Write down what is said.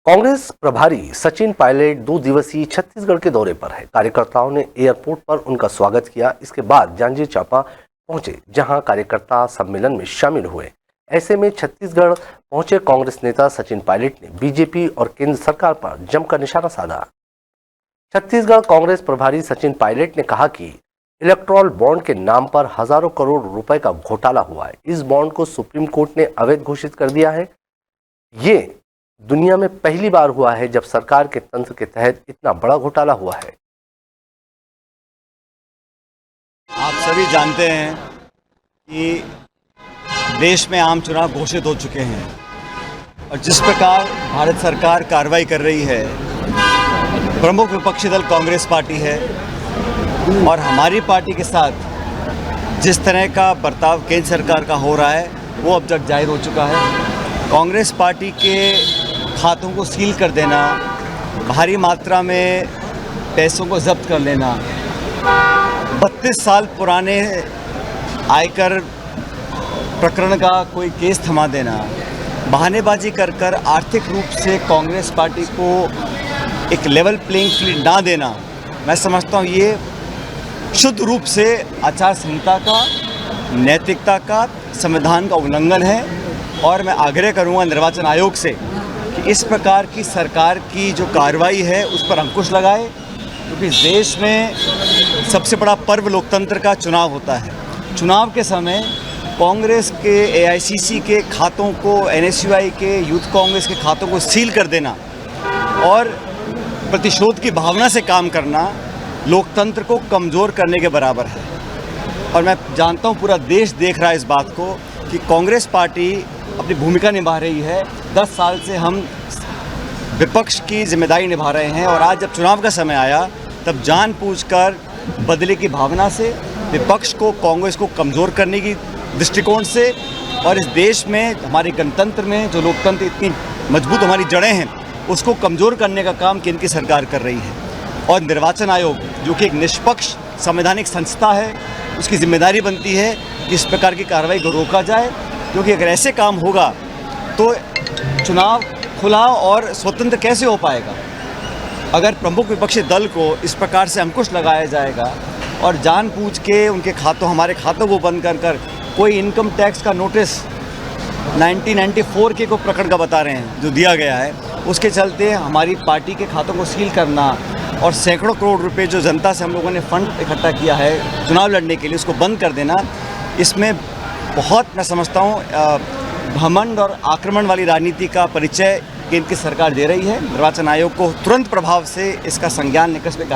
कांग्रेस प्रभारी सचिन पायलट 2 दिवसीय छत्तीसगढ़ के दौरे पर है। कार्यकर्ताओं ने एयरपोर्ट पर उनका स्वागत किया। इसके बाद जांजगीर चांपा पहुंचे, जहां कार्यकर्ता सम्मेलन में शामिल हुए। ऐसे में छत्तीसगढ़ पहुंचे कांग्रेस नेता सचिन पायलट ने बीजेपी और केंद्र सरकार पर जमकर निशाना साधा। छत्तीसगढ़ कांग्रेस प्रभारी सचिन पायलट ने कहा कि इलेक्टोरल बॉन्ड के नाम पर हजारों करोड़ रुपए का घोटाला हुआ है। इस बॉन्ड को सुप्रीम कोर्ट ने अवैध घोषित कर दिया है। ये दुनिया में पहली बार हुआ है जब सरकार के तंत्र के तहत इतना बड़ा घोटाला हुआ है। आप सभी जानते हैं कि देश में आम चुनाव घोषित हो चुके हैं और जिस प्रकार भारत सरकार कार्रवाई कर रही है, प्रमुख विपक्षी दल कांग्रेस पार्टी है और हमारी पार्टी के साथ जिस तरह का बर्ताव केंद्र सरकार का हो रहा है वो अब तक जाहिर हो चुका है। कांग्रेस पार्टी के खातों को सील कर देना, भारी मात्रा में पैसों को जब्त कर लेना, 32 साल पुराने आयकर प्रकरण का कोई केस थमा देना, बहानेबाजी कर कर आर्थिक रूप से कांग्रेस पार्टी को एक लेवल प्लेइंग फील्ड ना देना, मैं समझता हूँ ये शुद्ध रूप से आचार संहिता का, नैतिकता का, संविधान का उल्लंघन है। और मैं आग्रह करूँगा निर्वाचन आयोग से कि इस प्रकार की सरकार की जो कार्रवाई है उस पर अंकुश लगाए, क्योंकि देश में सबसे बड़ा पर्व लोकतंत्र का चुनाव होता है। चुनाव के समय कांग्रेस के एआईसीसी के खातों को, एनएसयूआई के, यूथ कांग्रेस के खातों को सील कर देना और प्रतिशोध की भावना से काम करना लोकतंत्र को कमज़ोर करने के बराबर है। और मैं जानता हूँ पूरा देश देख रहा है इस बात को कि कांग्रेस पार्टी अपनी भूमिका निभा रही है। 10 साल से हम विपक्ष की जिम्मेदारी निभा रहे हैं और आज जब चुनाव का समय आया तब जानबूझकर बदले की भावना से विपक्ष को, कांग्रेस को कमज़ोर करने की दृष्टिकोण से और इस देश में हमारे गणतंत्र में जो लोकतंत्र इतनी मजबूत हमारी जड़ें हैं उसको कमज़ोर करने का काम केंद्र की सरकार कर रही है। और निर्वाचन आयोग जो कि एक निष्पक्ष संवैधानिक संस्था है, उसकी जिम्मेदारी बनती है कि इस प्रकार की कार्रवाई को रोका जाए, क्योंकि अगर ऐसे काम होगा तो चुनाव खुला और स्वतंत्र कैसे हो पाएगा। अगर प्रमुख विपक्षी दल को इस प्रकार से अंकुश लगाया जाएगा और जानबूझ के उनके खातों, हमारे खातों को बंद कर कोई इनकम टैक्स का नोटिस 1994 के को प्रकरण का बता रहे हैं जो दिया गया है, उसके चलते हमारी पार्टी के खातों को सील करना और सैकड़ों करोड़ रुपए जो जनता से हम लोगों ने फंड इकट्ठा किया है चुनाव लड़ने के लिए, उसको बंद कर देना, इसमें बहुत मैं समझता हूँ घमंड और आक्रमण वाली राजनीति का परिचय केंद्र की सरकार दे रही है। निर्वाचन आयोग को तुरंत प्रभाव से इसका संज्ञान लेकर